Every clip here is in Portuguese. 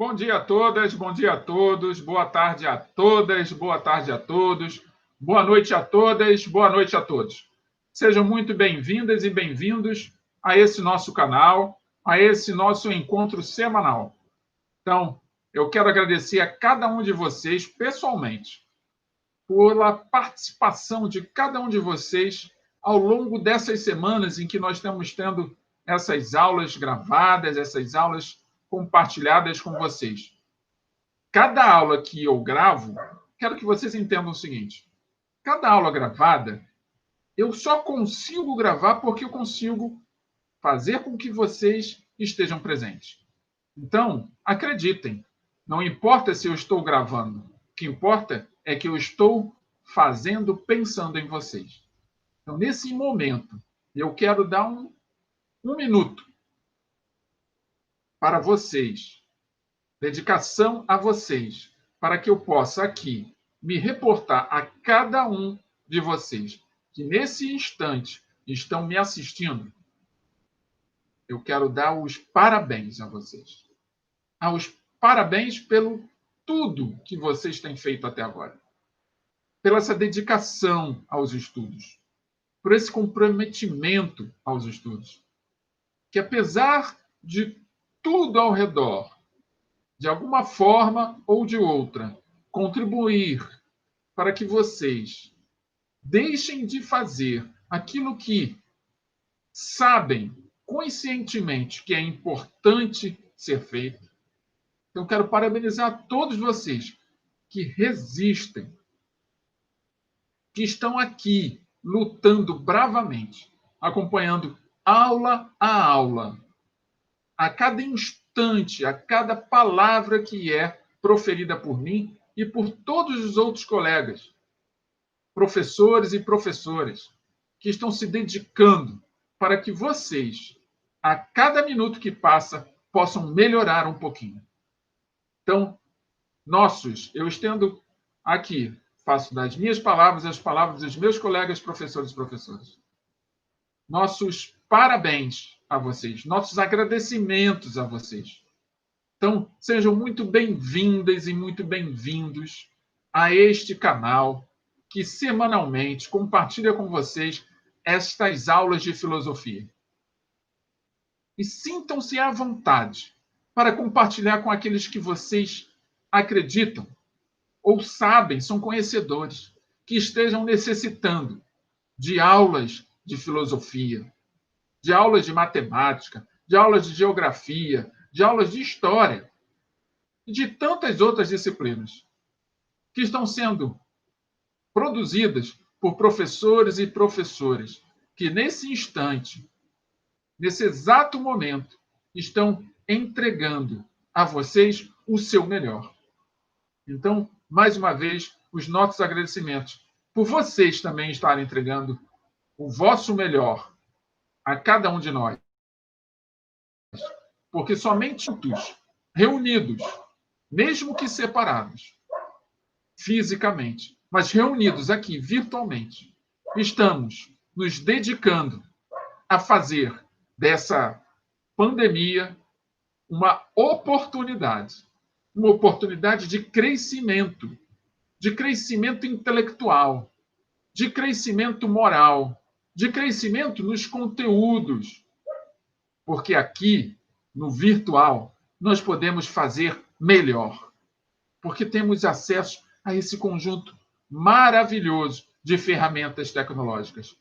Bom dia a todas, bom dia a todos, boa tarde a todas, boa tarde a todos, boa noite a todas, boa noite a todos. Sejam muito bem-vindas e bem-vindos a esse nosso canal, a esse nosso encontro semanal. Então, eu quero agradecer a cada um de vocês pessoalmente pela participação de cada um de vocês ao longo dessas semanas em que nós estamos tendo essas aulas gravadas, essas aulas compartilhadas com vocês. Cada aula que eu gravo, quero que vocês entendam o seguinte: cada aula gravada, eu só consigo gravar porque eu consigo fazer com que vocês estejam presentes. Então, acreditem, não importa se eu estou gravando, o que importa é que eu estou fazendo pensando em vocês. Então, nesse momento, eu quero dar um minuto para vocês, dedicação a vocês, para que eu possa aqui me reportar a cada um de vocês que nesse instante estão me assistindo. Eu quero dar os parabéns a vocês. Os parabéns pelo tudo que vocês têm feito até agora. Pela essa dedicação aos estudos. Por esse comprometimento aos estudos. Que apesar de tudo ao redor, de alguma forma ou de outra, contribuir para que vocês deixem de fazer aquilo que sabem conscientemente que é importante ser feito. Então, quero parabenizar todos vocês que resistem, que estão aqui lutando bravamente, acompanhando aula a aula, a cada instante, a cada palavra que é proferida por mim e por todos os outros colegas, professores e professoras, que estão se dedicando para que vocês, a cada minuto que passa, possam melhorar um pouquinho. Então, eu estendo aqui, faço das minhas palavras as palavras dos meus colegas professores e professoras. Nossos parabéns a vocês, nossos agradecimentos a vocês. Então, sejam muito bem-vindas e muito bem-vindos a este canal que semanalmente compartilha com vocês estas aulas de filosofia. E sintam-se à vontade para compartilhar com aqueles que vocês acreditam ou sabem, são conhecedores, que estejam necessitando de aulas de filosofia, de aulas de matemática, de aulas de geografia, de aulas de história e de tantas outras disciplinas que estão sendo produzidas por professores e professoras que, nesse instante, nesse exato momento, estão entregando a vocês o seu melhor. Então, mais uma vez, os nossos agradecimentos por vocês também estarem entregando o vosso melhor a cada um de nós. Porque somente juntos, reunidos, mesmo que separados, fisicamente, mas reunidos aqui virtualmente, estamos nos dedicando a fazer dessa pandemia uma oportunidade de crescimento intelectual, de crescimento moral, de crescimento nos conteúdos. Porque aqui, no virtual, nós podemos fazer melhor. Porque temos acesso a esse conjunto maravilhoso de ferramentas tecnológicas.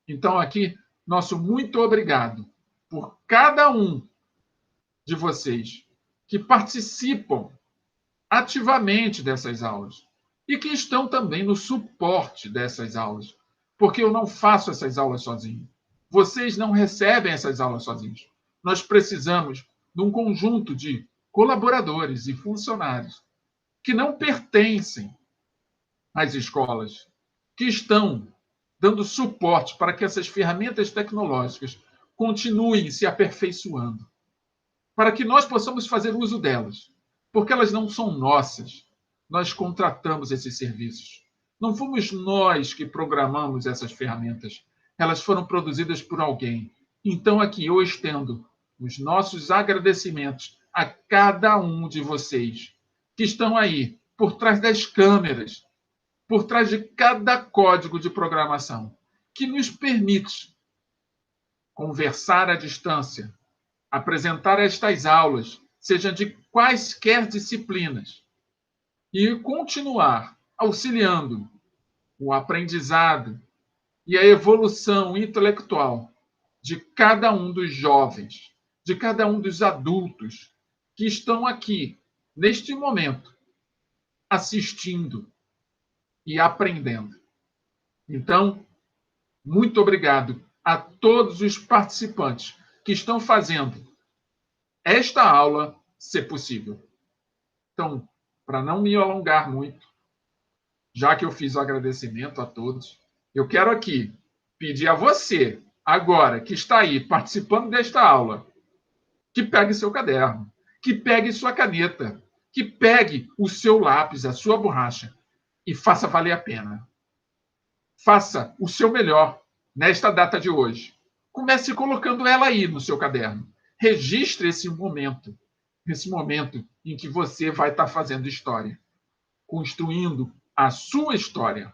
Então, aqui, nosso muito obrigado por cada um de vocês que participam ativamente dessas aulas e que estão também no suporte dessas aulas, porque eu não faço essas aulas sozinho. Vocês não recebem essas aulas sozinhos. Nós precisamos de um conjunto de colaboradores e funcionários que não pertencem às escolas, que estão dando suporte para que essas ferramentas tecnológicas continuem se aperfeiçoando, para que nós possamos fazer uso delas, porque elas não são nossas. Nós contratamos esses serviços. Não fomos nós que programamos essas ferramentas. Elas foram produzidas por alguém. Então, aqui eu estendo os nossos agradecimentos a cada um de vocês que estão aí, por trás das câmeras, por trás de cada código de programação, que nos permite conversar à distância, apresentar estas aulas, seja de quaisquer disciplinas, e continuar auxiliando o aprendizado e a evolução intelectual de cada um dos jovens, de cada um dos adultos que estão aqui, neste momento, assistindo e aprendendo. Então, muito obrigado a todos os participantes que estão fazendo esta aula ser possível. Então, para não me alongar muito, já que eu fiz o agradecimento a todos, eu quero aqui pedir a você, agora que está aí participando desta aula, que pegue seu caderno, que pegue sua caneta, que pegue o seu lápis, a sua borracha e faça valer a pena. Faça o seu melhor nesta data de hoje. Comece colocando ela aí no seu caderno. Registre esse momento em que você vai estar fazendo história, construindo a sua história.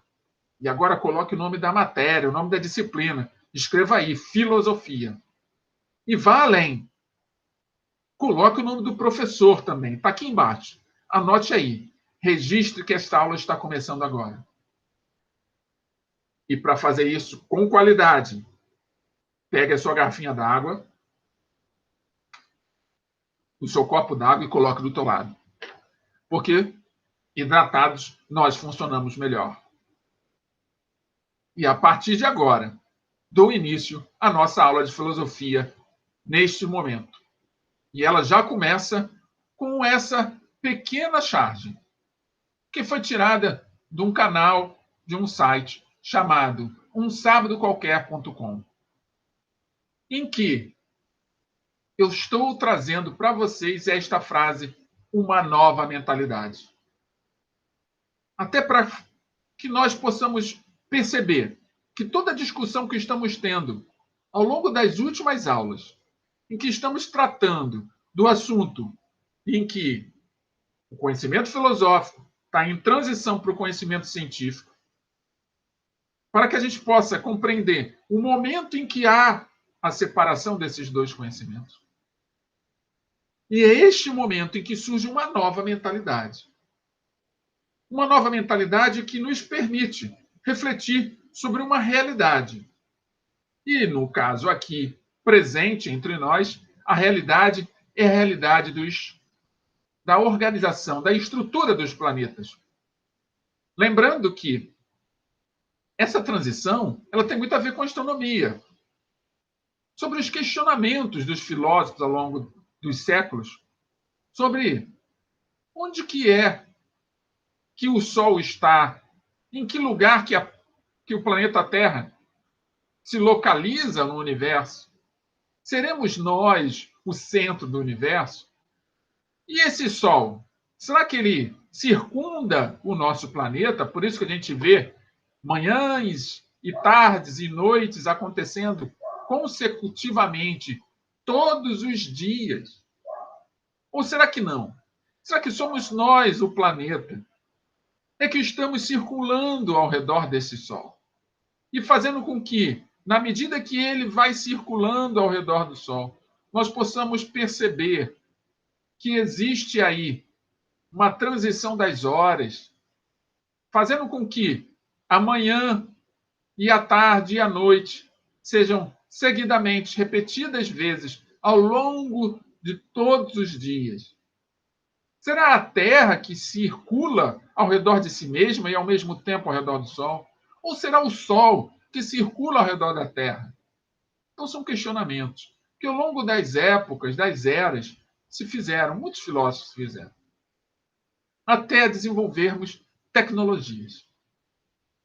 E agora coloque o nome da matéria, o nome da disciplina. Escreva aí, filosofia. E vá além. Coloque o nome do professor também, está aqui embaixo. Anote aí. Registre que esta aula está começando agora. E para fazer isso com qualidade, pegue a sua garrafinha d'água, o seu copo d'água e coloque do teu lado. Porque hidratados nós funcionamos melhor. E a partir de agora, dou início à nossa aula de filosofia neste momento. E ela já começa com essa pequena charge, que foi tirada de um canal, de um site chamado umsabadoqualquer.com, em que eu estou trazendo para vocês esta frase, uma nova mentalidade. Até para que nós possamos perceber que toda a discussão que estamos tendo ao longo das últimas aulas, em que estamos tratando do assunto em que o conhecimento filosófico está em transição para o conhecimento científico, para que a gente possa compreender o momento em que há a separação desses dois conhecimentos. E é este momento em que surge uma nova mentalidade. Uma nova mentalidade que nos permite refletir sobre uma realidade. E, no caso aqui, presente entre nós, a realidade é a realidade da organização, da estrutura dos planetas. Lembrando que essa transição ela tem muito a ver com a astronomia. Sobre os questionamentos dos filósofos ao longo dos séculos, sobre onde que é que o Sol está, em que lugar que o planeta Terra se localiza no universo. Seremos nós o centro do universo? E esse Sol, será que ele circunda o nosso planeta? Por isso que a gente vê manhãs e tardes e noites acontecendo consecutivamente todos os dias. Ou será que não? Será que somos nós, o planeta, é que estamos circulando ao redor desse Sol? E fazendo com que, na medida que ele vai circulando ao redor do Sol, nós possamos perceber que existe aí uma transição das horas, fazendo com que a manhã e a tarde e a noite sejam seguidamente repetidas vezes ao longo de todos os dias. Será a Terra que circula ao redor de si mesma e ao mesmo tempo ao redor do Sol? Ou será o Sol que circula ao redor da Terra? Então são questionamentos que ao longo das épocas, das eras, se fizeram, muitos filósofos fizeram, até desenvolvermos tecnologias.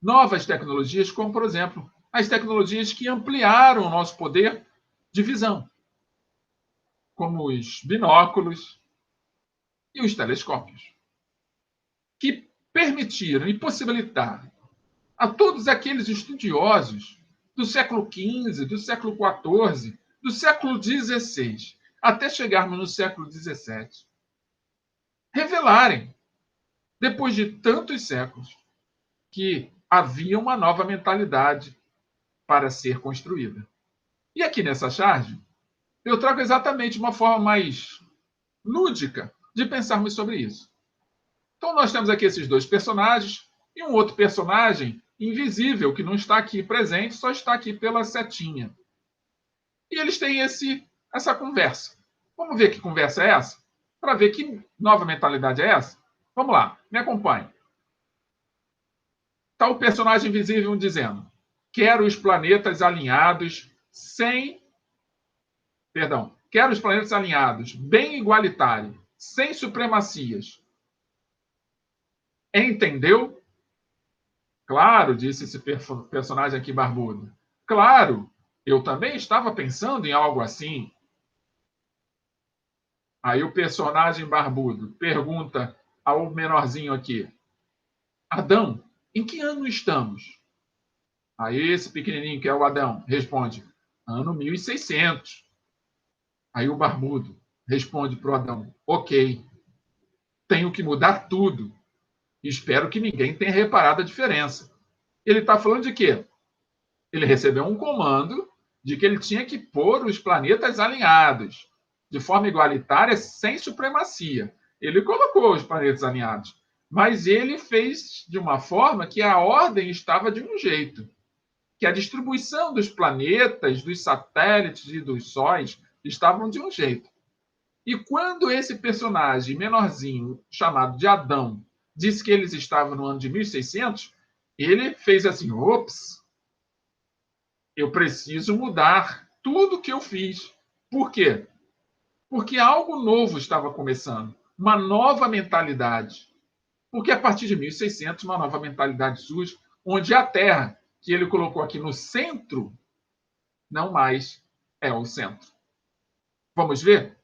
Novas tecnologias, como, por exemplo, as tecnologias que ampliaram o nosso poder de visão, como os binóculos e os telescópios, que permitiram e possibilitaram a todos aqueles estudiosos do século XV, do século XIV, do século XVI, até chegarmos no século XVII, revelarem, depois de tantos séculos, que havia uma nova mentalidade para ser construída. E aqui nessa charge, eu trago exatamente uma forma mais lúdica de pensarmos sobre isso. Então, nós temos aqui esses dois personagens e um outro personagem invisível, que não está aqui presente, só está aqui pela setinha. E eles têm essa conversa. Vamos ver que conversa é essa? Para ver que nova mentalidade é essa? Vamos lá, me acompanhe. Está o personagem invisível dizendo: quero os planetas alinhados quero os planetas alinhados, bem igualitário, sem supremacias. Entendeu? Claro, disse esse personagem aqui barbudo. Claro, eu também estava pensando em algo assim. Aí o personagem barbudo pergunta ao menorzinho aqui: Adão, em que ano estamos? Aí esse pequenininho, que é o Adão, responde: ano 1600. Aí o barbudo responde para o Adão: ok, tenho que mudar tudo. Espero que ninguém tenha reparado a diferença. Ele está falando de quê? Ele recebeu um comando de que ele tinha que pôr os planetas alinhados, de forma igualitária, sem supremacia. Ele colocou os planetas alinhados, mas ele fez de uma forma que a ordem estava de um jeito, que a distribuição dos planetas, dos satélites e dos sóis estavam de um jeito. E quando esse personagem menorzinho, chamado de Adão, disse que eles estavam no ano de 1600, ele fez assim: ops, eu preciso mudar tudo que eu fiz. Por quê? Porque algo novo estava começando, uma nova mentalidade. Porque a partir de 1600, uma nova mentalidade surge, onde a Terra, que ele colocou aqui no centro, não mais é o centro. Vamos ver?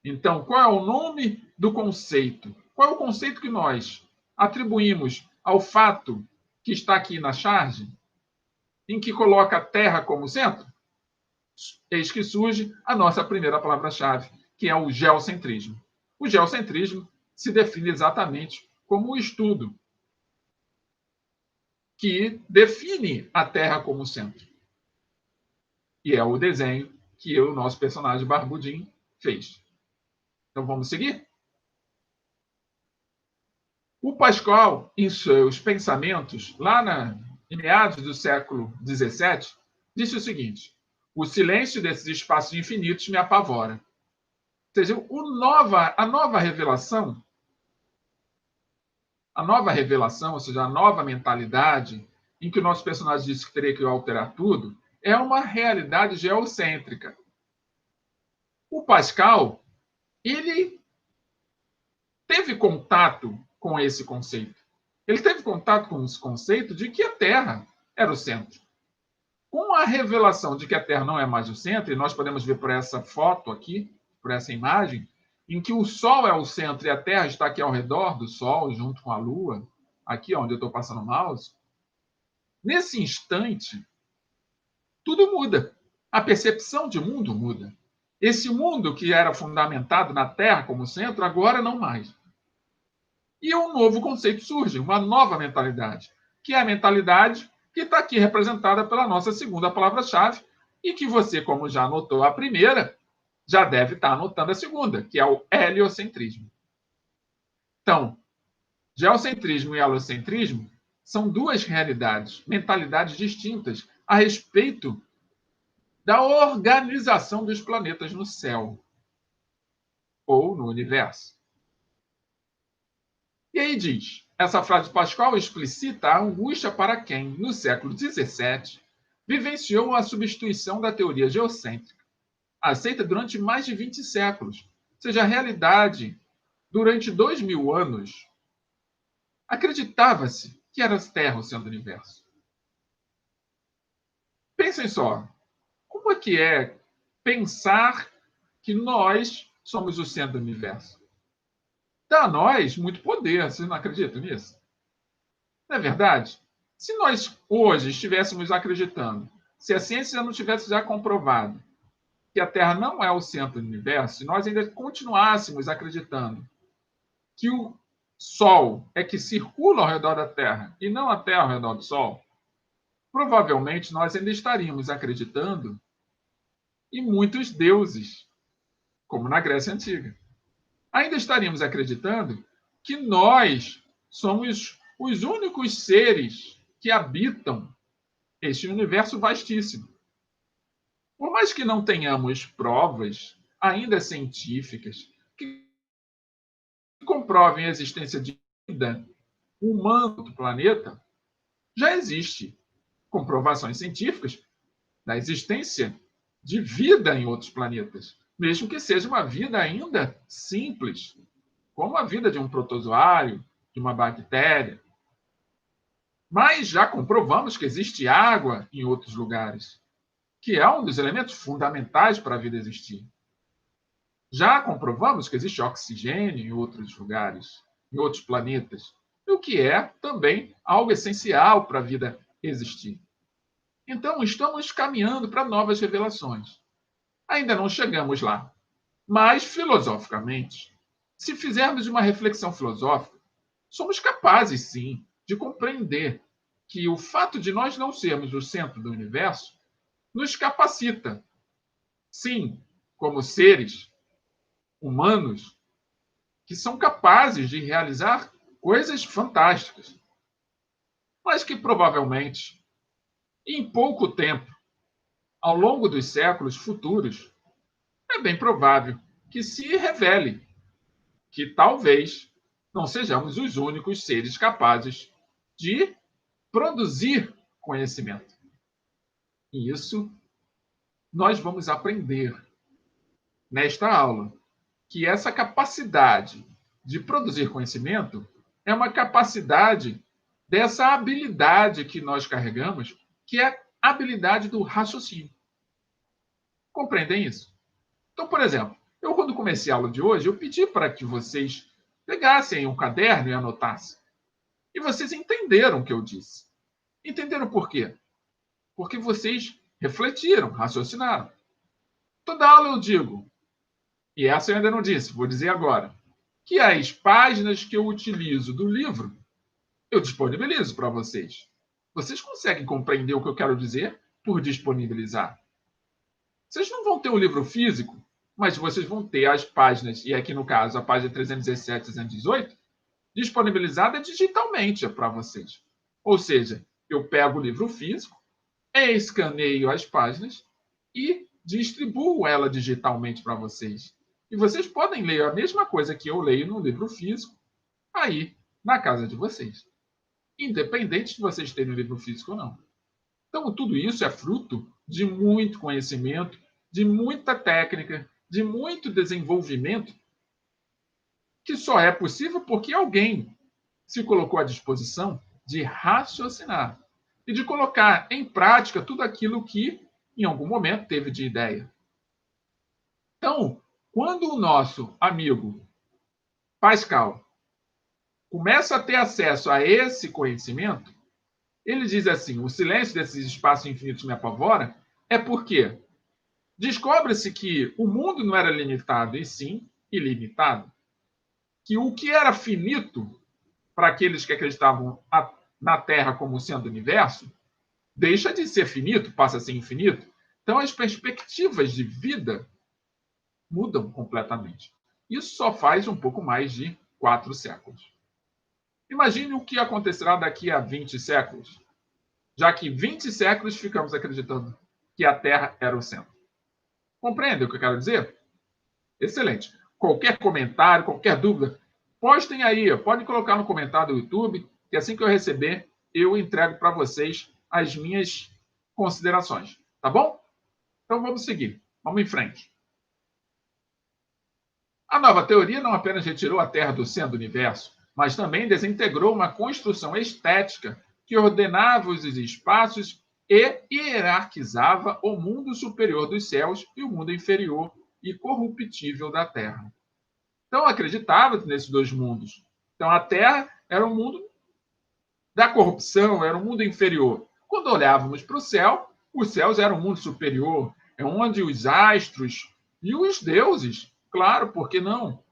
Então, qual é o nome do conceito? Qual é o conceito que nós atribuímos ao fato que está aqui na charge, em que coloca a Terra como centro? Eis que surge a nossa primeira palavra-chave, que é o geocentrismo. O geocentrismo se define exatamente como o estudo que define a Terra como centro. E é o desenho que o nosso personagem barbudinho fez. Então vamos seguir? O Pascal, em seus pensamentos, em meados do século XVII, disse o seguinte: o silêncio desses espaços infinitos me apavora. Ou seja, a nova revelação, ou seja, a nova mentalidade, em que o nosso personagem disse que teria que alterar tudo, é uma realidade geocêntrica. O Pascal, ele teve contato com esse conceito. Ele teve contato com esse conceito de que a Terra era o centro. Com a revelação de que a Terra não é mais o centro, e nós podemos ver por essa foto aqui, por essa imagem, em que o Sol é o centro e a Terra está aqui ao redor do Sol, junto com a Lua, aqui onde eu estou passando o mouse, nesse instante, tudo muda. A percepção de mundo muda. Esse mundo que era fundamentado na Terra como centro, agora não mais. E um novo conceito surge, uma nova mentalidade, que é a mentalidade que está aqui representada pela nossa segunda palavra-chave, e que você, como já anotou a primeira, já deve estar anotando a segunda, que é o heliocentrismo. Então, geocentrismo e heliocentrismo são duas realidades, mentalidades distintas a respeito da organização dos planetas no céu ou no universo. E aí diz, essa frase de Pascal explicita a angústia para quem, no século XVII, vivenciou a substituição da teoria geocêntrica, aceita durante mais de 20 séculos. Ou seja, a realidade, durante 2000 anos, acreditava-se que era a Terra o centro do universo. Pensem só, como é pensar que nós somos o centro do universo? Dá a nós muito poder, vocês não acreditam nisso? Não é verdade? Se nós hoje estivéssemos acreditando, se a ciência não tivesse já comprovado que a Terra não é o centro do universo, se nós ainda continuássemos acreditando que o Sol é que circula ao redor da Terra e não a Terra ao redor do Sol, provavelmente nós ainda estaríamos acreditando em muitos deuses, como na Grécia Antiga. Ainda estaríamos acreditando que nós somos os únicos seres que habitam este universo vastíssimo. Por mais que não tenhamos provas, ainda científicas, que comprovem a existência de vida humana do planeta, já existe comprovações científicas da existência de vida em outros planetas, mesmo que seja uma vida ainda simples, como a vida de um protozoário, de uma bactéria. Mas já comprovamos que existe água em outros lugares, que é um dos elementos fundamentais para a vida existir. Já comprovamos que existe oxigênio em outros lugares, em outros planetas, o que é também algo essencial para a vida existir. Então, estamos caminhando para novas revelações. Ainda não chegamos lá, mas, filosoficamente, se fizermos uma reflexão filosófica, somos capazes, sim, de compreender que o fato de nós não sermos o centro do universo nos capacita, sim, como seres humanos que são capazes de realizar coisas fantásticas, mas que provavelmente, em pouco tempo, ao longo dos séculos futuros, é bem provável que se revele que talvez não sejamos os únicos seres capazes de produzir conhecimento. E isso nós vamos aprender nesta aula, que essa capacidade de produzir conhecimento é uma capacidade dessa habilidade que nós carregamos, que é a habilidade do raciocínio. Compreendem isso? Então, por exemplo, eu quando comecei a aula de hoje, eu pedi para que vocês pegassem um caderno e anotassem. E vocês entenderam o que eu disse. Entenderam por quê? Porque vocês refletiram, raciocinaram. Toda aula eu digo, e essa eu ainda não disse, vou dizer agora, que as páginas que eu utilizo do livro, eu disponibilizo para vocês. Vocês conseguem compreender o que eu quero dizer por disponibilizar? Vocês não vão ter o livro físico, mas vocês vão ter as páginas, e aqui no caso a página 317 e 318, disponibilizada digitalmente para vocês. Ou seja, eu pego o livro físico, escaneio as páginas e distribuo ela digitalmente para vocês. E vocês podem ler a mesma coisa que eu leio no livro físico aí na casa de vocês, independente de vocês terem o livro físico ou não. Então, tudo isso é fruto de muito conhecimento, de muita técnica, de muito desenvolvimento, que só é possível porque alguém se colocou à disposição de raciocinar e de colocar em prática tudo aquilo que, em algum momento, teve de ideia. Então, quando o nosso amigo Pascal começa a ter acesso a esse conhecimento, ele diz assim: o silêncio desses espaços infinitos me apavora, é porque descobre-se que o mundo não era limitado, e sim ilimitado. Que o que era finito para aqueles que acreditavam na Terra como sendo o universo, deixa de ser finito, passa a ser infinito. Então, as perspectivas de vida mudam completamente. Isso só faz um pouco mais de 4 séculos. Imagine o que acontecerá daqui a 20 séculos, já que 20 séculos ficamos acreditando que a Terra era o centro. Compreende o que eu quero dizer? Excelente. Qualquer comentário, qualquer dúvida, postem aí. Podem colocar no comentário do YouTube, que assim que eu receber, eu entrego para vocês as minhas considerações. Tá bom? Então vamos seguir. Vamos em frente. A nova teoria não apenas retirou a Terra do centro do universo, mas também desintegrou uma construção estética que ordenava os espaços e hierarquizava o mundo superior dos céus e o mundo inferior e corruptível da Terra. Então, acreditava nesses dois mundos. Então, a Terra era um mundo da corrupção, era um mundo inferior. Quando olhávamos para o céu, os céus eram um mundo superior, É onde os astros e os deuses, claro, por que não,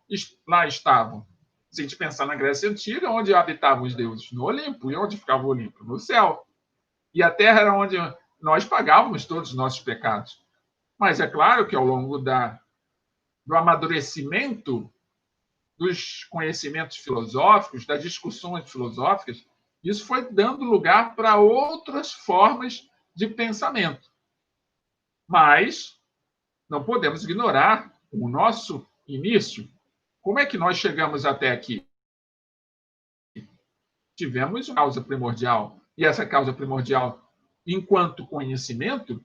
lá estavam. Se a gente pensar na Grécia Antiga, onde habitavam os deuses? No Olimpo. E onde ficava o Olimpo? No céu. E a Terra era onde nós pagávamos todos os nossos pecados. Mas é claro que ao longo do amadurecimento dos conhecimentos filosóficos, das discussões filosóficas, isso foi dando lugar para outras formas de pensamento. Mas não podemos ignorar o nosso início. Como é que nós chegamos até aqui? Tivemos uma causa primordial. E essa causa primordial, enquanto conhecimento,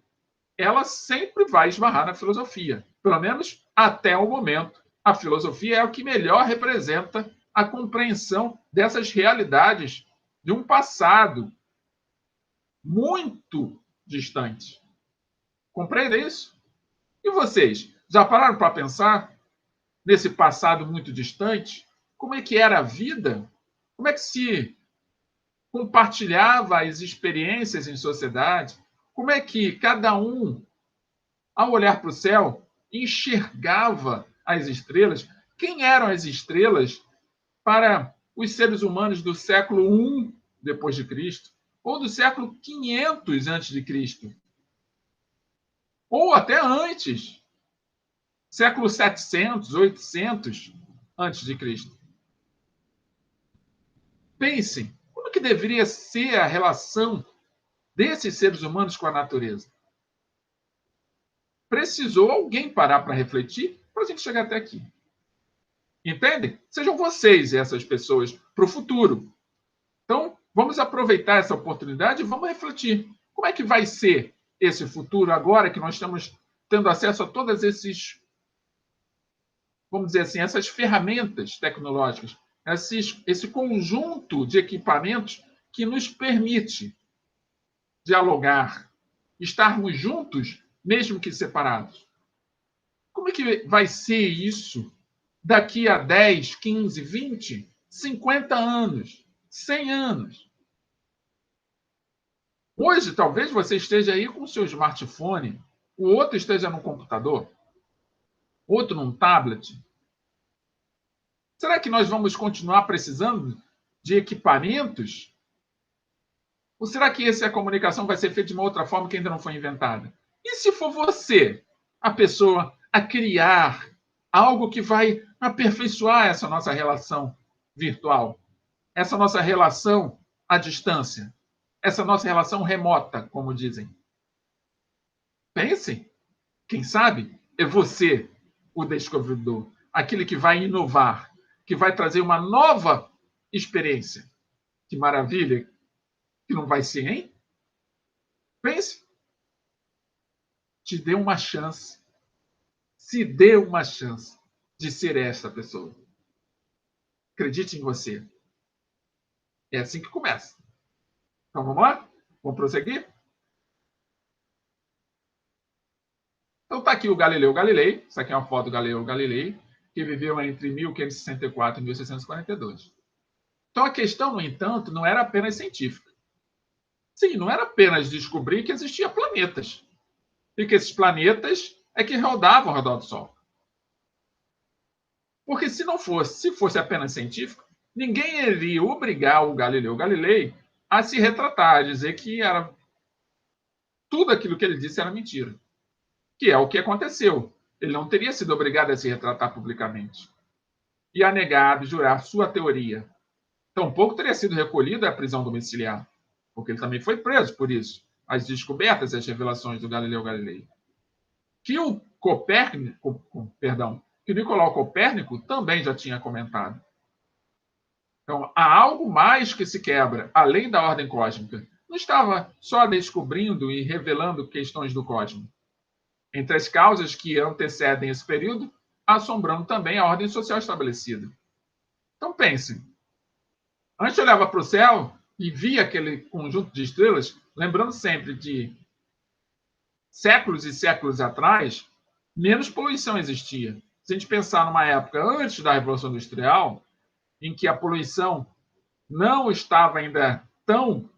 ela sempre vai esbarrar na filosofia. Pelo menos até o momento. A filosofia é o que melhor representa a compreensão dessas realidades de um passado muito distante. Compreende isso? E vocês, já pararam para pensar nesse passado muito distante? Como é que era a vida? Como é que se compartilhava as experiências em sociedade? Como é que cada um, ao olhar para o céu, enxergava as estrelas? Quem eram as estrelas para os seres humanos do século I depois de Cristo, ou do século 500 antes de Cristo, ou até antes, século 700, 800 antes de Cristo? Pensem, como que deveria ser a relação desses seres humanos com a natureza? Precisou alguém parar para refletir para a gente chegar até aqui. Entendem? Sejam vocês essas pessoas para o futuro. Então, vamos aproveitar essa oportunidade e vamos refletir. Como é que vai ser esse futuro agora que nós estamos tendo acesso a todas esses, vamos dizer assim, essas ferramentas tecnológicas, esse conjunto de equipamentos que nos permite dialogar, estarmos juntos, mesmo que separados. Como é que vai ser isso daqui a 10, 15, 20, 50 anos, 100 anos? Hoje, talvez você esteja aí com o seu smartphone, o outro esteja no computador, outro num tablet. Será que nós vamos continuar precisando de equipamentos? Ou será que essa comunicação vai ser feita de uma outra forma que ainda não foi inventada? E se for você, a pessoa, a criar algo que vai aperfeiçoar essa nossa relação virtual, essa nossa relação à distância, essa nossa relação remota, como dizem? Pense, quem sabe é você o descobridor, aquele que vai inovar, que vai trazer uma nova experiência. Que maravilha que não vai ser, hein? Pense. Te dê uma chance. Se dê uma chance de ser essa pessoa. Acredite em você. É assim que começa. Então vamos lá? Vamos prosseguir? Então está aqui o Galileu Galilei. Isso aqui é uma foto do Galileu Galilei, que viveu entre 1564 e 1642. Então a questão, no entanto, não era apenas científica. Sim, não era apenas descobrir que existiam planetas. E que esses planetas é que rodavam ao redor do Sol. Porque se fosse apenas científico, ninguém iria obrigar o Galileu Galilei a se retratar, a dizer que era tudo aquilo que ele disse era mentira. Que é o que aconteceu. Ele não teria sido obrigado a se retratar publicamente e a negar, a jurar sua teoria. Tampouco teria sido recolhido à prisão domiciliar, porque ele também foi preso por isso. As descobertas e as revelações do Galileu Galilei. Que o Nicolau Copérnico também já tinha comentado. Então, há algo mais que se quebra, além da ordem cósmica. Não estava só descobrindo e revelando questões do cosmos. Entre as causas que antecedem esse período, assombrando também a ordem social estabelecida. Então, pense. Antes eu olhava para o céu e via aquele conjunto de estrelas, lembrando sempre de séculos e séculos atrás, menos poluição existia. Se a gente pensar numa época antes da Revolução Industrial, em que a poluição não estava ainda tão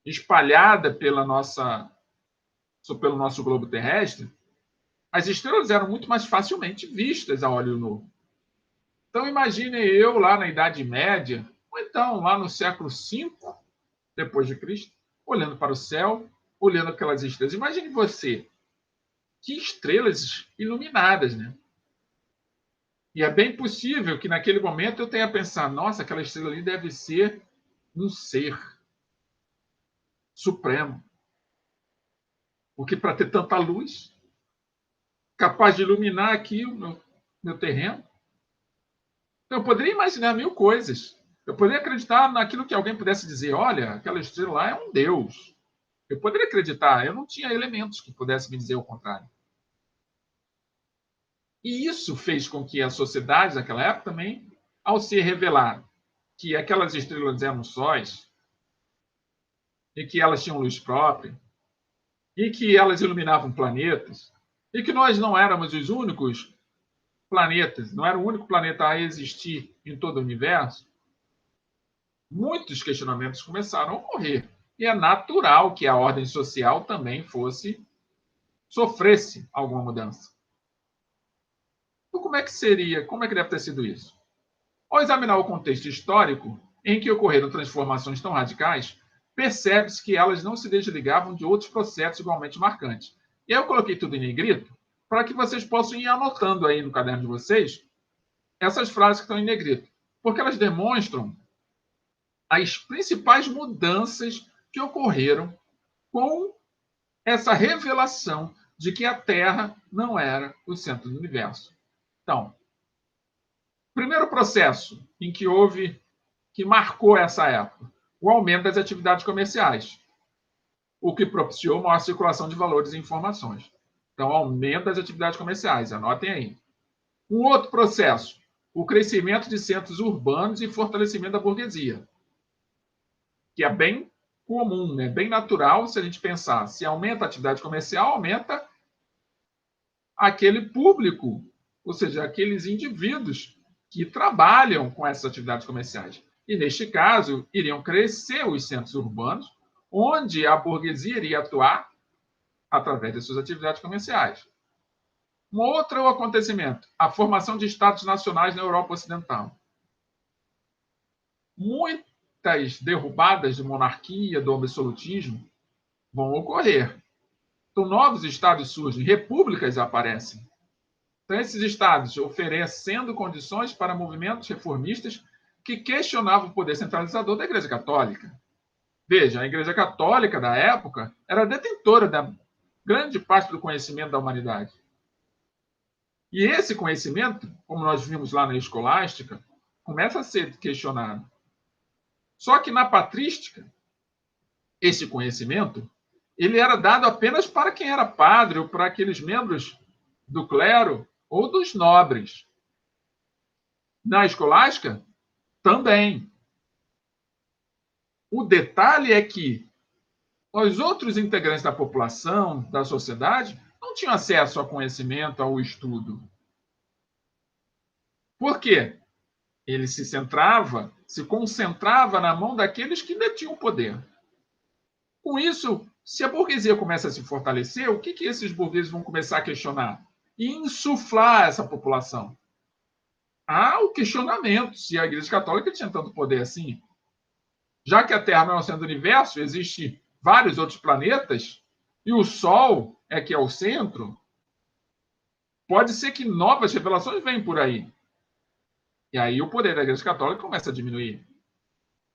espalhada pela nossa pelo nosso globo terrestre, as estrelas eram muito mais facilmente vistas a olho nu. Então, imagine eu lá na Idade Média, ou então lá no século V depois de Cristo, olhando para o céu, olhando aquelas estrelas. Imagine você, que estrelas iluminadas, né? E é bem possível que naquele momento eu tenha pensado, nossa, aquela estrela ali deve ser um ser supremo. Porque para ter tanta luz, capaz de iluminar aqui o meu terreno, eu poderia imaginar mil coisas. Eu poderia acreditar naquilo que alguém pudesse dizer, olha, aquela estrela lá é um deus. Eu poderia acreditar, eu não tinha elementos que pudessem me dizer o contrário. E isso fez com que a sociedade daquela época também, ao se revelar que aquelas estrelas eram sóis, e que elas tinham luz própria, e que elas iluminavam planetas, e que nós não éramos os únicos planetas, não era o único planeta a existir em todo o universo, muitos questionamentos começaram a ocorrer. E é natural que a ordem social também sofresse alguma mudança. Então, como é que seria, como é que deve ter sido isso? Ao examinar o contexto histórico em que ocorreram transformações tão radicais, percebe-se que elas não se desligavam de outros processos igualmente marcantes. E aí eu coloquei tudo em negrito para que vocês possam ir anotando aí no caderno de vocês essas frases que estão em negrito, porque elas demonstram as principais mudanças que ocorreram com essa revelação de que a Terra não era o centro do universo. Então, primeiro processo em que que marcou essa época, o aumento das atividades comerciais, o que propiciou maior circulação de valores e informações. Então, aumento das atividades comerciais, anotem aí. Um outro processo, o crescimento de centros urbanos e fortalecimento da burguesia, que é bem comum, né? Bem natural se a gente pensar. Se aumenta a atividade comercial, aumenta aquele público, ou seja, aqueles indivíduos que trabalham com essas atividades comerciais. E, neste caso, iriam crescer os centros urbanos, onde a burguesia iria atuar através de suas atividades comerciais. Um outro acontecimento, a formação de estados nacionais na Europa Ocidental. Muitas derrubadas de monarquia, do absolutismo, vão ocorrer. Então, novos estados surgem, repúblicas aparecem. Então, esses estados oferecendo condições para movimentos reformistas que questionavam o poder centralizador da Igreja Católica. Veja, a Igreja Católica da época era detentora da grande parte do conhecimento da humanidade. E esse conhecimento, como nós vimos lá na escolástica, começa a ser questionado. Só que na patrística, esse conhecimento ele era dado apenas para quem era padre ou para aqueles membros do clero ou dos nobres. Na escolástica, também. O detalhe é que os outros integrantes da população, da sociedade, não tinham acesso ao conhecimento, ao estudo. Por quê? Ele se concentrava na mão daqueles que detinham o poder. Com isso, se a burguesia começa a se fortalecer, o que esses burgueses vão começar a questionar? E insuflar essa população. Há o questionamento se a Igreja Católica tinha tanto poder assim. Já que a Terra não é o centro do universo, existem vários outros planetas, e o Sol é que é o centro, pode ser que novas revelações venham por aí. E aí o poder da Igreja Católica começa a diminuir.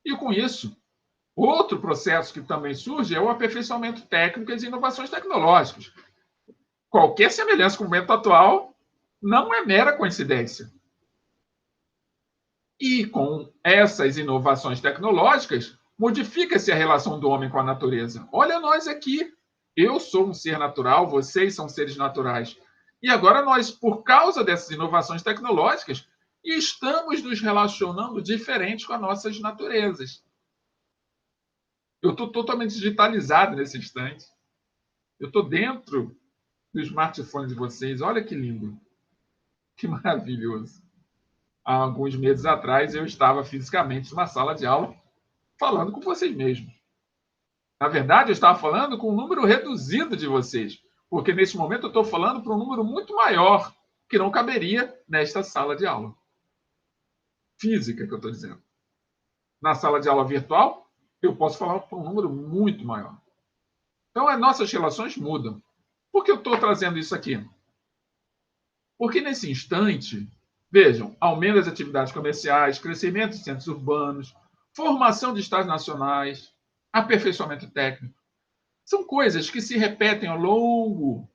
E com isso, outro processo que também surge é o aperfeiçoamento técnico e as inovações tecnológicas. Qualquer semelhança com o momento atual não é mera coincidência. E com essas inovações tecnológicas, modifica-se a relação do homem com a natureza. Olha nós aqui. Eu sou um ser natural, vocês são seres naturais. E agora nós, por causa dessas inovações tecnológicas, estamos nos relacionando diferente com as nossas naturezas. Eu estou totalmente digitalizado nesse instante. Eu estou dentro do smartphone de vocês. Olha que lindo. Que maravilhoso. Há alguns meses atrás, eu estava fisicamente numa sala de aula falando com vocês mesmos. Na verdade, eu estava falando com um número reduzido de vocês, porque nesse momento eu estou falando para um número muito maior, que não caberia nesta sala de aula. Física, que eu estou dizendo. Na sala de aula virtual, eu posso falar para um número muito maior. Então, as nossas relações mudam. Por que eu estou trazendo isso aqui? Porque nesse instante, vejam, aumento das atividades comerciais, crescimento de centros urbanos, formação de estados nacionais, aperfeiçoamento técnico, são coisas que se repetem ao longo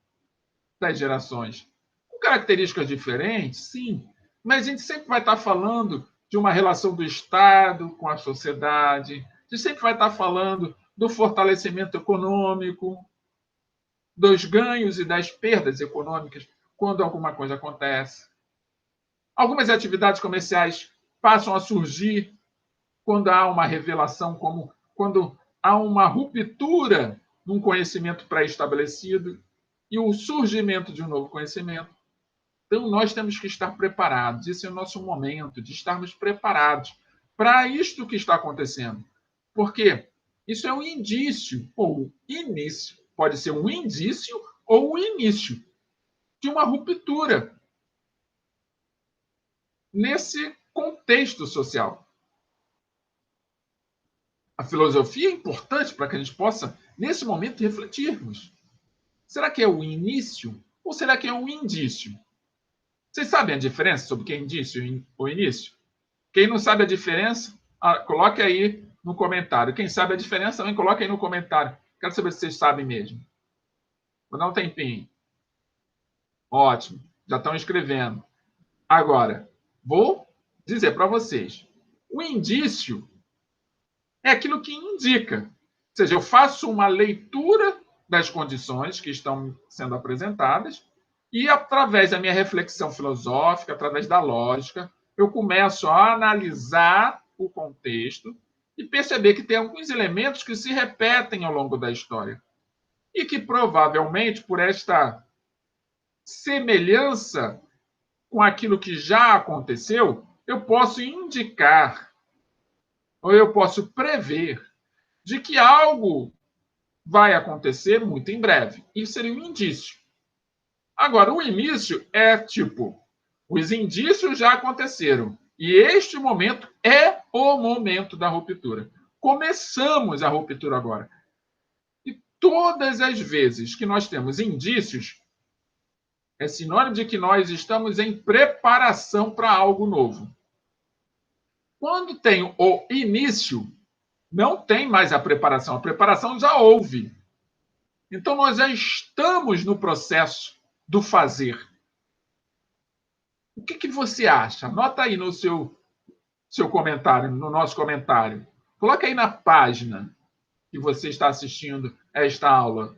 das gerações. Com características diferentes, sim, mas a gente sempre vai estar falando de uma relação do Estado com a sociedade, a gente sempre vai estar falando do fortalecimento econômico, dos ganhos e das perdas econômicas quando alguma coisa acontece. Algumas atividades comerciais passam a surgir quando há uma revelação, como quando há uma ruptura num conhecimento pré-estabelecido e o surgimento de um novo conhecimento. Então, nós temos que estar preparados. Esse é o nosso momento de estarmos preparados para isto que está acontecendo. Porque isso é um indício, ou início. Pode ser um indício ou um início de uma ruptura nesse contexto social. A filosofia é importante para que a gente possa, nesse momento, refletirmos. Será que é o início ou será que é um indício? Vocês sabem a diferença sobre o que é indício ou início? Quem não sabe a diferença, coloque aí no comentário. Quem sabe a diferença, também coloque aí no comentário. Quero saber se vocês sabem mesmo. Vou dar um tempinho. Ótimo. Já estão escrevendo. Agora, vou dizer para vocês. O indício é aquilo que indica. Ou seja, eu faço uma leitura das condições que estão sendo apresentadas e, através da minha reflexão filosófica, através da lógica, eu começo a analisar o contexto e perceber que tem alguns elementos que se repetem ao longo da história e que, provavelmente, por esta semelhança com aquilo que já aconteceu, eu posso indicar ou eu posso prever de que algo vai acontecer muito em breve. Isso seria um indício. Agora, o início é tipo, os indícios já aconteceram. E este momento é o momento da ruptura. Começamos a ruptura agora. E todas as vezes que nós temos indícios, é sinônimo de que nós estamos em preparação para algo novo. Quando tem o início, não tem mais a preparação já houve. Então, nós já estamos no processo do fazer. O que você acha? Anota aí no seu comentário, no nosso comentário. Coloca aí na página que você está assistindo esta aula.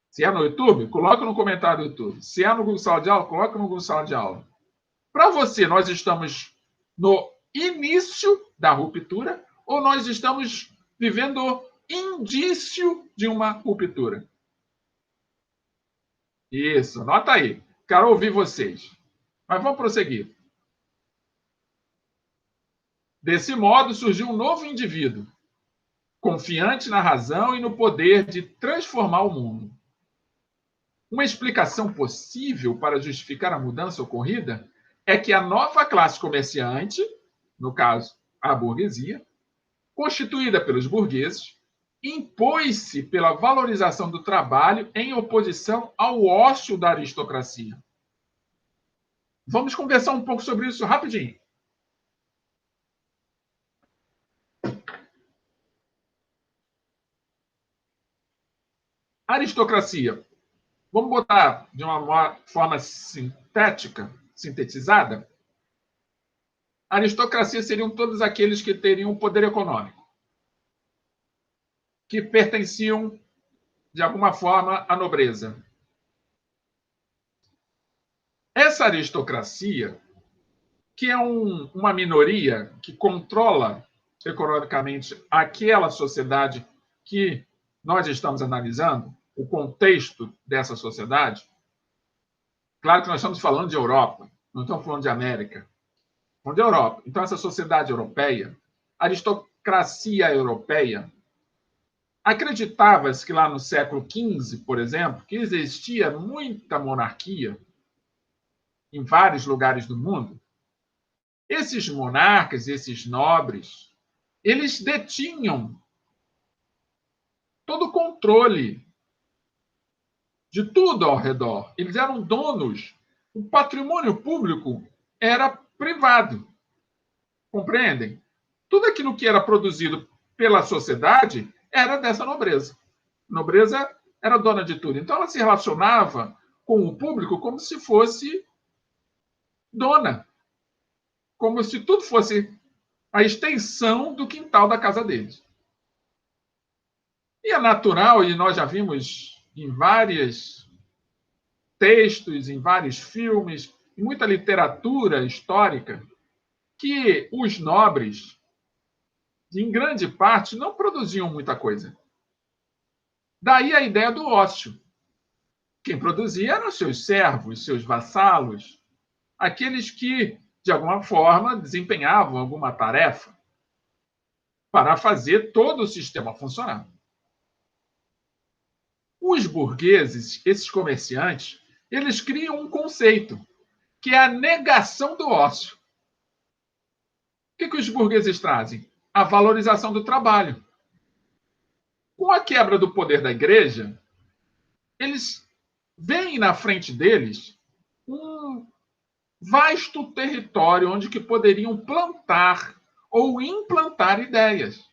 Se é no YouTube, coloca no comentário do YouTube. Se é no Google Sala de Aula, coloca no Google Sala de Aula. Para você, nós estamos no início da ruptura ou nós estamos vivendo o indício de uma ruptura? Isso, anota aí. Quero ouvir vocês. Mas vamos prosseguir. Desse modo, surgiu um novo indivíduo, confiante na razão e no poder de transformar o mundo. Uma explicação possível para justificar a mudança ocorrida é que a nova classe comerciante, no caso, a burguesia, constituída pelos burgueses, impôs-se pela valorização do trabalho em oposição ao ócio da aristocracia. Vamos conversar um pouco sobre isso rapidinho. Aristocracia. Vamos botar de uma forma sintetizada. A aristocracia seriam todos aqueles que teriam poder econômico, que pertenciam, de alguma forma, à nobreza. Essa aristocracia, que é uma minoria que controla economicamente aquela sociedade que nós estamos analisando, o contexto dessa sociedade. Claro que nós estamos falando de Europa, não estamos falando de América. Estamos falando de Europa. Então, essa sociedade europeia, a aristocracia europeia, Acreditava-se que lá no século XV, por exemplo, que existia muita monarquia em vários lugares do mundo. Esses monarcas, esses nobres, eles detinham todo o controle de tudo ao redor. Eles eram donos. O patrimônio público era privado. Compreendem? Tudo aquilo que era produzido pela sociedade era dessa nobreza. A nobreza era dona de tudo. Então, ela se relacionava com o público como se fosse dona. Como se tudo fosse a extensão do quintal da casa deles. E é natural, e nós já vimos em vários textos, em vários filmes, em muita literatura histórica, que os nobres, em grande parte, não produziam muita coisa. Daí a ideia do ócio. Quem produzia eram os seus servos, seus vassalos, aqueles que, de alguma forma, desempenhavam alguma tarefa para fazer todo o sistema funcionar. Os burgueses, esses comerciantes, eles criam um conceito, que é a negação do ócio. O que os burgueses trazem? A valorização do trabalho. Com a quebra do poder da igreja, eles veem na frente deles um vasto território onde que poderiam plantar ou implantar ideias.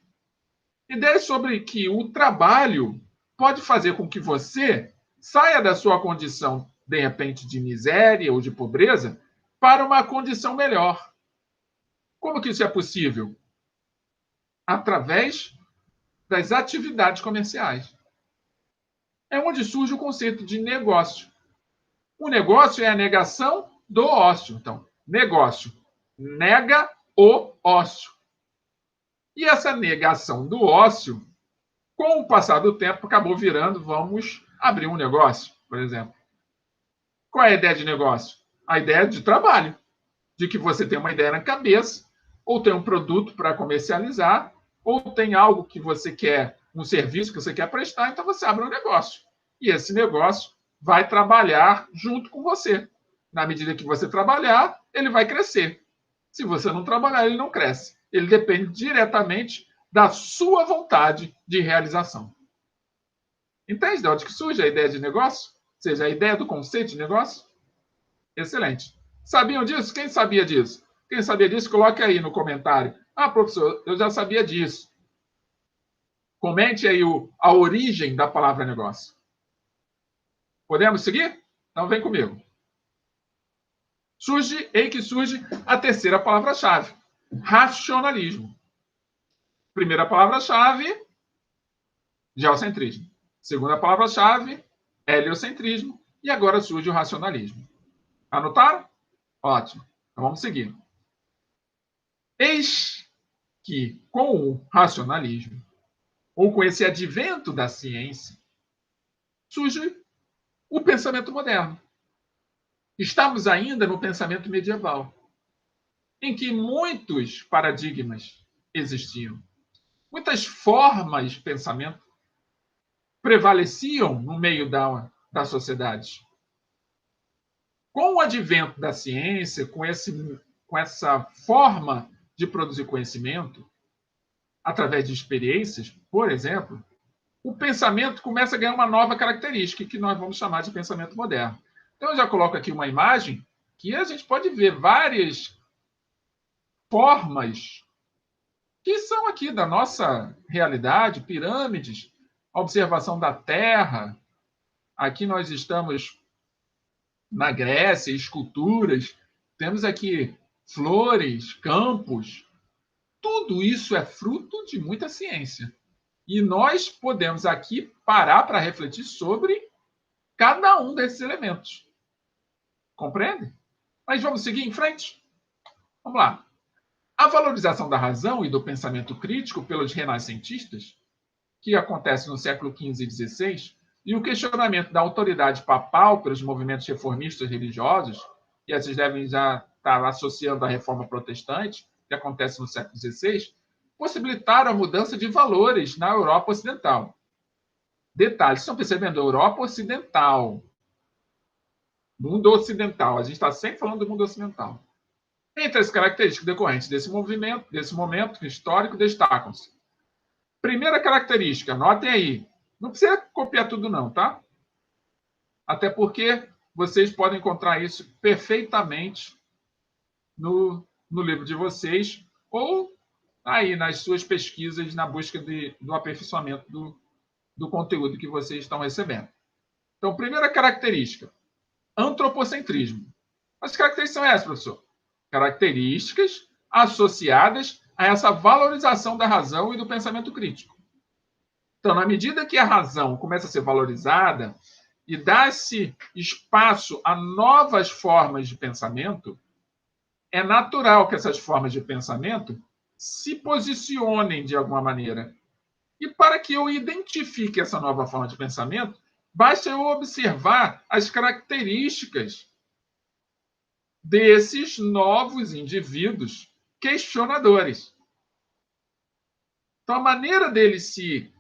Ideias sobre que o trabalho pode fazer com que você saia da sua condição, de repente, de miséria ou de pobreza, para uma condição melhor. Como que isso é possível? Através das atividades comerciais. É onde surge o conceito de negócio. O negócio é a negação do ócio. Então, negócio nega o ócio. E essa negação do ócio, com o passar do tempo, acabou virando, vamos abrir um negócio, por exemplo. Qual é a ideia de negócio? A ideia de trabalho. De que você tem uma ideia na cabeça, ou tem um produto para comercializar, ou tem algo que você quer, um serviço que você quer prestar, então você abre um negócio. E esse negócio vai trabalhar junto com você. Na medida que você trabalhar, ele vai crescer. Se você não trabalhar, ele não cresce. Ele depende diretamente da sua vontade de realização. Entende de onde que surge a ideia de negócio? Ou seja, a ideia do conceito de negócio? Excelente. Sabiam disso? Quem sabia disso? Quem sabia disso, coloque aí no comentário. Ah, professor, eu já sabia disso. Comente aí a origem da palavra negócio. Podemos seguir? Então vem comigo. Eis que surge a terceira palavra-chave, racionalismo. Primeira palavra-chave, geocentrismo. Segunda palavra-chave, heliocentrismo. E agora surge o racionalismo. Anotaram? Ótimo. Então vamos seguir. Eis que, com o racionalismo, ou com esse advento da ciência, surge o pensamento moderno. Estamos ainda no pensamento medieval, em que muitos paradigmas existiam, muitas formas de pensamento prevaleciam no meio da sociedade. Com o advento da ciência, com essa forma de produzir conhecimento, através de experiências, por exemplo, o pensamento começa a ganhar uma nova característica, que nós vamos chamar de pensamento moderno. Então, eu já coloco aqui uma imagem que a gente pode ver várias formas que são aqui da nossa realidade, pirâmides, observação da Terra. Aqui nós estamos na Grécia, esculturas, temos aqui flores, campos. Tudo isso é fruto de muita ciência. E nós podemos aqui parar para refletir sobre cada um desses elementos. Compreende? Mas vamos seguir em frente? Vamos lá. A valorização da razão e do pensamento crítico pelos renascentistas, que acontece no século XV e XVI, e o questionamento da autoridade papal pelos movimentos reformistas religiosos, e esses devem já estar associando à reforma protestante, que acontece no século XVI, possibilitaram a mudança de valores na Europa Ocidental. Detalhes, estão percebendo? Europa Ocidental. Mundo Ocidental. A gente está sempre falando do mundo ocidental. Entre as características decorrentes desse momento histórico, destacam-se. Primeira característica, anotem aí. Não precisa copiar tudo, não, tá? Até porque vocês podem encontrar isso perfeitamente no livro de vocês ou aí nas suas pesquisas na busca do aperfeiçoamento do conteúdo que vocês estão recebendo. Então, primeira característica, antropocentrismo. As características são essas, professor. Características associadas a essa valorização da razão e do pensamento crítico. Então, na medida que a razão começa a ser valorizada e dá-se espaço a novas formas de pensamento, é natural que essas formas de pensamento se posicionem de alguma maneira. E para que eu identifique essa nova forma de pensamento, basta eu observar as características desses novos indivíduos questionadores. Então, a maneira deles se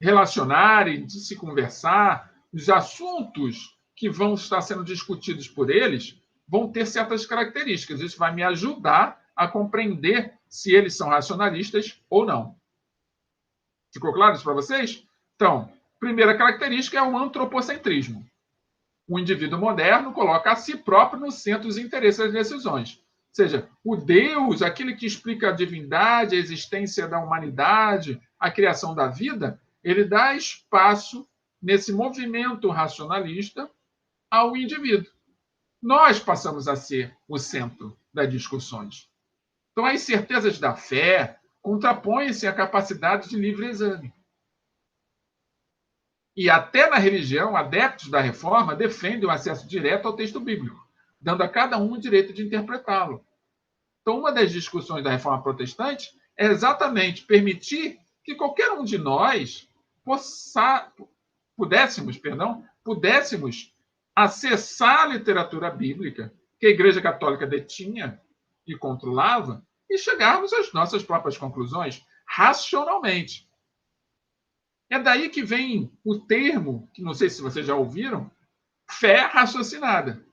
relacionarem, de se conversar, os assuntos que vão estar sendo discutidos por eles vão ter certas características. Isso vai me ajudar a compreender se eles são racionalistas ou não. Ficou claro isso para vocês? Então, primeira característica é o antropocentrismo. O indivíduo moderno coloca a si próprio no centro dos interesses das decisões. Ou seja, o Deus, aquele que explica a divindade, a existência da humanidade, a criação da vida, ele dá espaço nesse movimento racionalista ao indivíduo. Nós passamos a ser o centro das discussões. Então, as certezas da fé contrapõem-se à capacidade de livre exame. E até na religião, adeptos da reforma defendem o acesso direto ao texto bíblico, dando a cada um o direito de interpretá-lo. Então, uma das discussões da reforma protestante é exatamente permitir que qualquer um de nós pudéssemos acessar a literatura bíblica que a Igreja Católica detinha e controlava e chegarmos às nossas próprias conclusões racionalmente. É daí que vem o termo, que não sei se vocês já ouviram, fé raciocinada.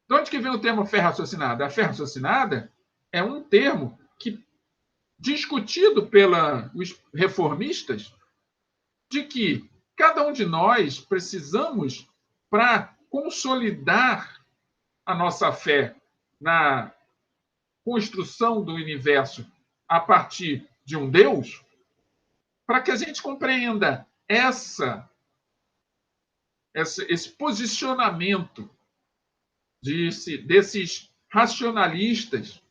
De onde que vem o termo fé raciocinada? A fé raciocinada é um termo que, discutido pelos reformistas, de que cada um de nós precisamos, para consolidar a nossa fé na construção do universo a partir de um Deus, para que a gente compreenda esse posicionamento desses racionalistas,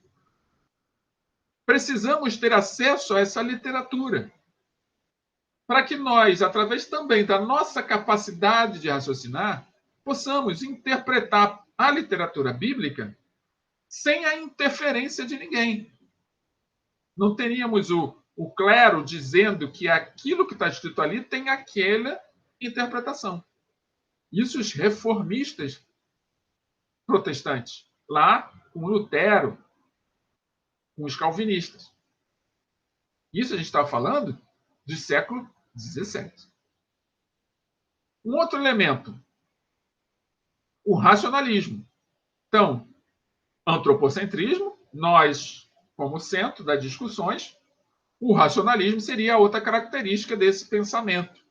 precisamos ter acesso a essa literatura, para que nós, através também da nossa capacidade de raciocinar, possamos interpretar a literatura bíblica sem a interferência de ninguém. Não teríamos o clero dizendo que aquilo que está escrito ali tem aquela interpretação. Isso os reformistas protestantes, lá com Lutero, com os calvinistas. Isso a gente está falando do século XVII. Um outro elemento, o racionalismo. Então, antropocentrismo, nós como centro das discussões, o racionalismo seria a outra característica desse pensamento,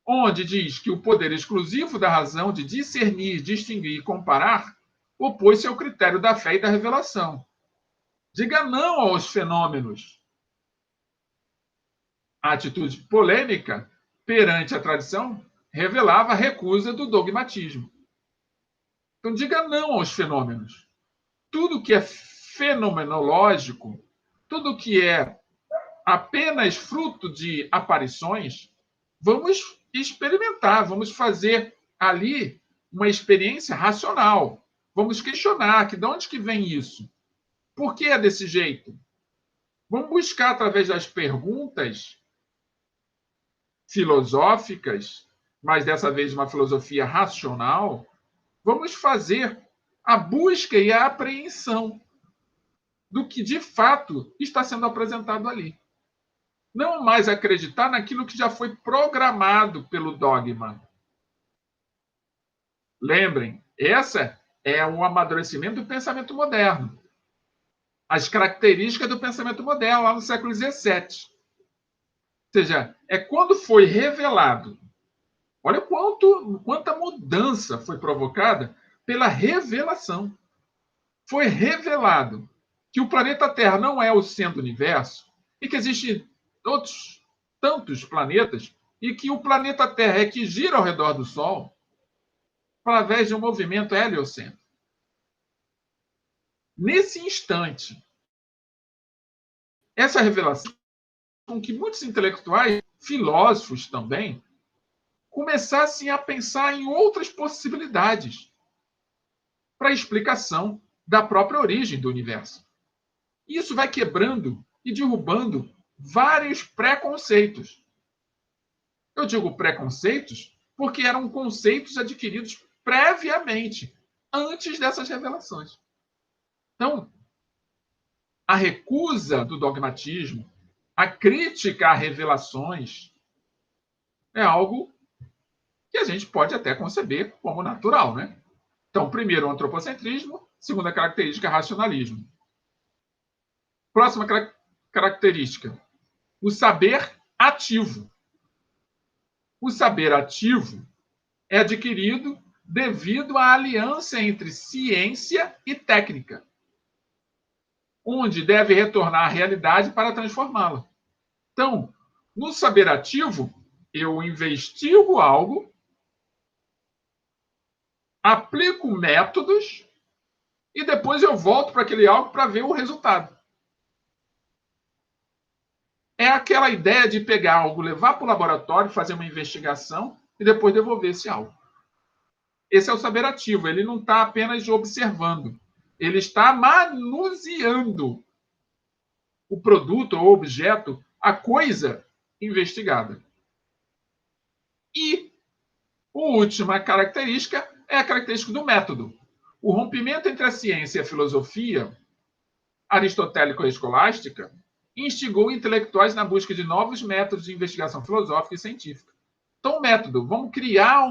onde diz que o poder exclusivo da razão de discernir, distinguir e comparar opôs-se ao critério da fé e da revelação. Diga não aos fenômenos. A atitude polêmica perante a tradição revelava a recusa do dogmatismo. Então, diga não aos fenômenos. Tudo que é fenomenológico, tudo que é apenas fruto de aparições, vamos experimentar, vamos fazer ali uma experiência racional. Vamos questionar que de onde que vem isso? Por que é desse jeito? Vamos buscar, através das perguntas filosóficas, mas dessa vez uma filosofia racional, vamos fazer a busca e a apreensão do que de fato está sendo apresentado ali. Não mais acreditar naquilo que já foi programado pelo dogma. Lembrem, essa é o amadurecimento do pensamento moderno. As características do pensamento moderno lá no século XVII. Ou seja, é quando foi revelado. Olha quanta mudança foi provocada pela revelação. Foi revelado que o planeta Terra não é o centro do universo e que existem outros tantos planetas e que o planeta Terra é que gira ao redor do Sol através de um movimento heliocêntrico. Nesse instante, essa revelação com que muitos intelectuais, filósofos também, começassem a pensar em outras possibilidades para a explicação da própria origem do universo. Isso vai quebrando e derrubando vários preconceitos. Eu digo preconceitos porque eram conceitos adquiridos previamente, antes dessas revelações. Então, a recusa do dogmatismo, a crítica a revelações, é algo que a gente pode até conceber como natural, né? Então, primeiro, o antropocentrismo, segunda característica, racionalismo. Próxima característica, o saber ativo. O saber ativo é adquirido devido à aliança entre ciência e técnica, onde deve retornar à realidade para transformá-la. Então, no saber ativo, eu investigo algo, aplico métodos e depois eu volto para aquele algo para ver o resultado. É aquela ideia de pegar algo, levar para o laboratório, fazer uma investigação e depois devolver esse algo. Esse é o saber ativo, ele não está apenas observando, ele está manuseando o produto ou objeto, a coisa investigada. E a última característica é a característica do método. O rompimento entre a ciência e a filosofia aristotélica e escolástica instigou intelectuais na busca de novos métodos de investigação filosófica e científica. Então, método, vamos criar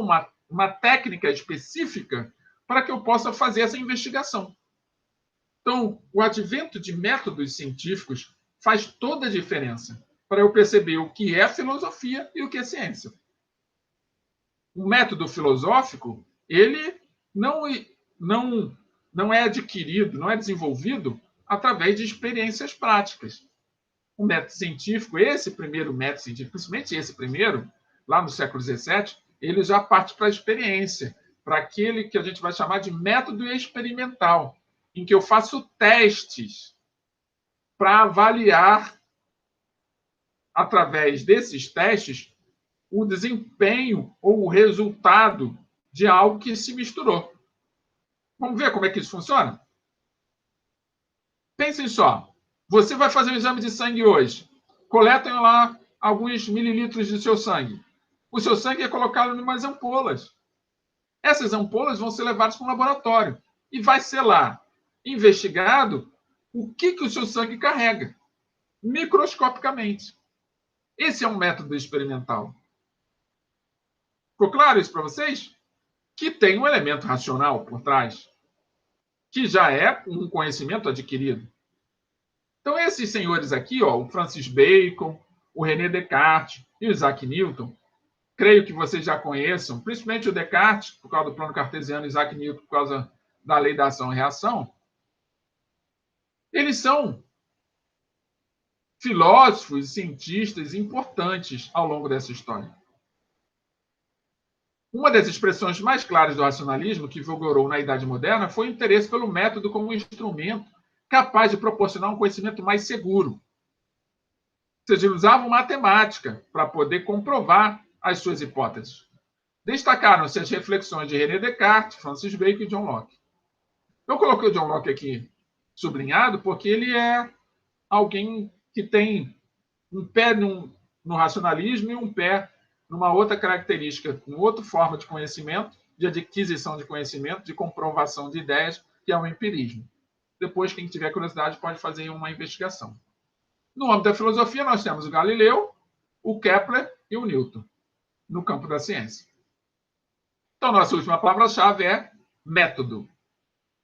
uma técnica específica para que eu possa fazer essa investigação. Então, o advento de métodos científicos faz toda a diferença para eu perceber o que é filosofia e o que é ciência. O método filosófico, ele não é adquirido, não é desenvolvido através de experiências práticas. O método científico, esse primeiro método científico, principalmente esse primeiro, lá no século XVII, ele já parte para a experiência, para aquele que a gente vai chamar de método experimental, em que eu faço testes para avaliar, através desses testes, o desempenho ou o resultado de algo que se misturou. Vamos ver como é que isso funciona? Pensem só. Você vai fazer um exame de sangue hoje. Coletem lá alguns mililitros de seu sangue. O seu sangue é colocado em umas ampolas. Essas ampolas vão ser levadas para um laboratório. E vai ser lá investigado o que o seu sangue carrega, microscopicamente. Esse é um método experimental. Ficou claro isso para vocês? Que tem um elemento racional por trás, que já é um conhecimento adquirido. Então, esses senhores aqui, ó, o Francis Bacon, o René Descartes e o Isaac Newton, creio que vocês já conheçam, principalmente o Descartes, por causa do plano cartesiano, e Isaac Newton, por causa da lei da ação e reação. Eles são filósofos e cientistas importantes ao longo dessa história. Uma das expressões mais claras do racionalismo que vigorou na Idade Moderna foi o interesse pelo método como um instrumento capaz de proporcionar um conhecimento mais seguro. Ou seja, eles usavam matemática para poder comprovar as suas hipóteses. Destacaram-se as reflexões de René Descartes, Francis Bacon e John Locke. Eu coloquei o John Locke aqui sublinhado porque ele é alguém que tem um pé no racionalismo e um pé numa outra característica, uma outra forma de conhecimento, de adquisição de conhecimento, de comprovação de ideias, que é o empirismo. Depois, quem tiver curiosidade pode fazer uma investigação. No âmbito da filosofia, nós temos o Galileu, o Kepler e o Newton, no campo da ciência. Então, nossa última palavra-chave é método.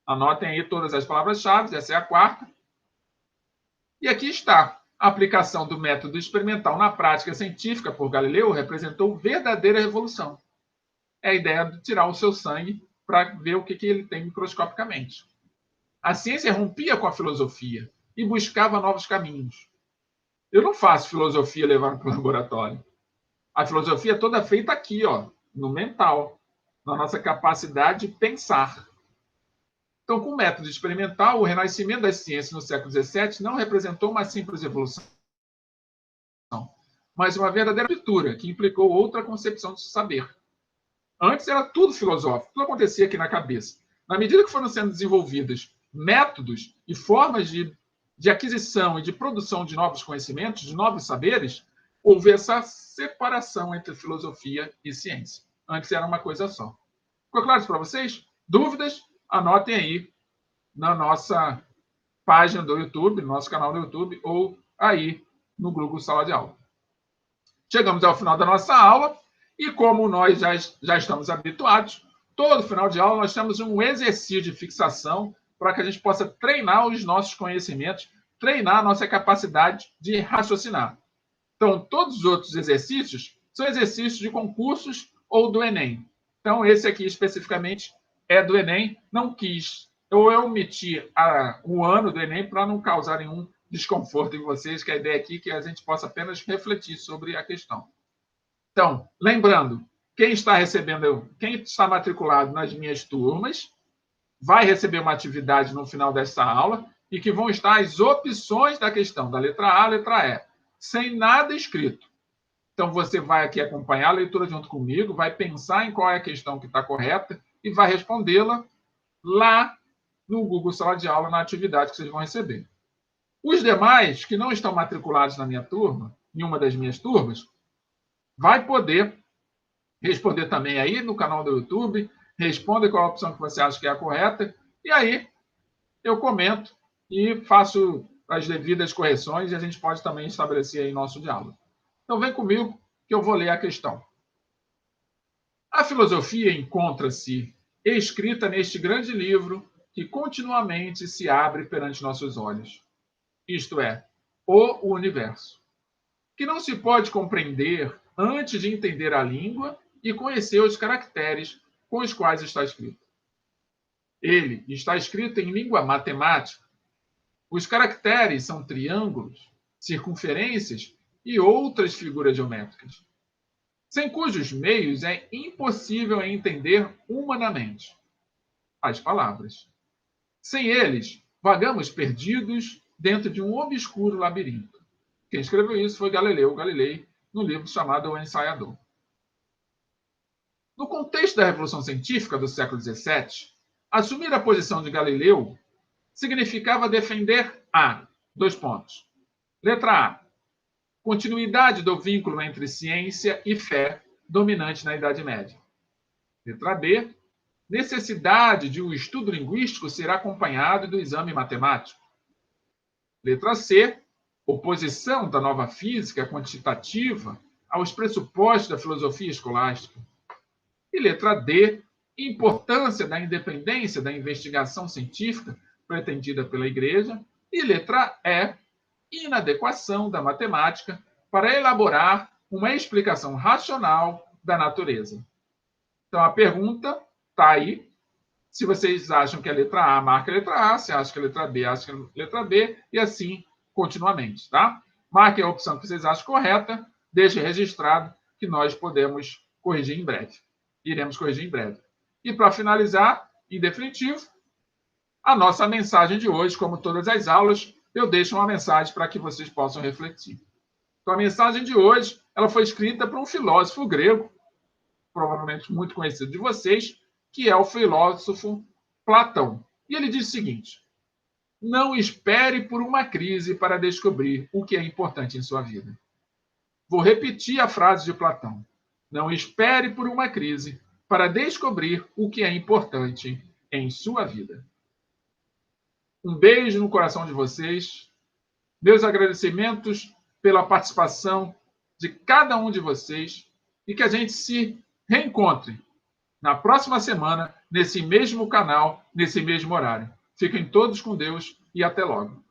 Anotem aí todas as palavras-chave, essa é a quarta. E aqui está. A aplicação do método experimental na prática científica por Galileu representou verdadeira revolução. É a ideia de tirar o seu sangue para ver o que ele tem microscopicamente. A ciência rompia com a filosofia e buscava novos caminhos. Eu não faço filosofia levando para o laboratório. A filosofia é toda feita aqui, no mental, na nossa capacidade de pensar. Então, com o método experimental, o renascimento das ciências no século XVII não representou uma simples evolução, mas uma verdadeira ruptura que implicou outra concepção de saber. Antes era tudo filosófico, tudo acontecia aqui na cabeça. Na medida que foram sendo desenvolvidos métodos e formas de aquisição e de produção de novos conhecimentos, de novos saberes, houve essa separação entre filosofia e ciência. Antes era uma coisa só. Ficou claro isso para vocês? Dúvidas? Anotem aí na nossa página do YouTube, no nosso canal do YouTube, ou aí no Google Sala de Aula. Chegamos ao final da nossa aula e, como nós já estamos habituados, todo final de aula nós temos um exercício de fixação para que a gente possa treinar os nossos conhecimentos, treinar a nossa capacidade de raciocinar. Então, todos os outros exercícios são exercícios de concursos ou do Enem. Então, esse aqui especificamente é do Enem. Não quis, eu omiti o ano do Enem para não causar nenhum desconforto em vocês, que a ideia aqui é que a gente possa apenas refletir sobre a questão. Então, lembrando, quem está matriculado nas minhas turmas vai receber uma atividade no final dessa aula e que vão estar as opções da questão, da letra A à letra E, sem nada escrito. Então, você vai aqui acompanhar a leitura junto comigo, vai pensar em qual é a questão que está correta e vai respondê-la lá no Google Sala de Aula, na atividade que vocês vão receber. Os demais, que não estão matriculados na minha turma, em uma das minhas turmas, vai poder responder também aí no canal do YouTube, responde qual a opção que você acha que é a correta, e aí eu comento e faço as devidas correções e a gente pode também estabelecer aí nosso diálogo. Então, vem comigo que eu vou ler a questão. A filosofia encontra-se escrita neste grande livro que continuamente se abre perante nossos olhos. Isto é, o universo, que não se pode compreender antes de entender a língua e conhecer os caracteres com os quais está escrito. Ele está escrito em língua matemática. Os caracteres são triângulos, circunferências e outras figuras geométricas, sem cujos meios é impossível entender humanamente as palavras. Sem eles, vagamos perdidos dentro de um obscuro labirinto. Quem escreveu isso foi Galileu Galilei, no livro chamado O Ensaiador. No contexto da Revolução Científica do século XVII, assumir a posição de Galileu significava defender Letra A. Continuidade do vínculo entre ciência e fé dominante na Idade Média. Letra B. Necessidade de um estudo linguístico ser acompanhado do exame matemático. Letra C. Oposição da nova física quantitativa aos pressupostos da filosofia escolástica. E letra D. Importância da independência da investigação científica pretendida pela Igreja. E letra E. Inadequação da matemática para elaborar uma explicação racional da natureza. Então, a pergunta está aí. Se vocês acham que a letra A, marca a letra A. Se acham que a letra B, acha que a letra B. E assim, continuamente, tá? Marquem a opção que vocês acham correta. Deixem registrado que nós podemos corrigir em breve. Iremos corrigir em breve. E, para finalizar, em definitivo, a nossa mensagem de hoje, como todas as aulas, eu deixo uma mensagem para que vocês possam refletir. Então, a mensagem de hoje ela foi escrita por um filósofo grego, provavelmente muito conhecido de vocês, que é o filósofo Platão. E ele diz o seguinte: não espere por uma crise para descobrir o que é importante em sua vida. Vou repetir a frase de Platão. Não espere por uma crise para descobrir o que é importante em sua vida. Um beijo no coração de vocês. Meus agradecimentos pela participação de cada um de vocês e que a gente se reencontre na próxima semana, nesse mesmo canal, nesse mesmo horário. Fiquem todos com Deus e até logo.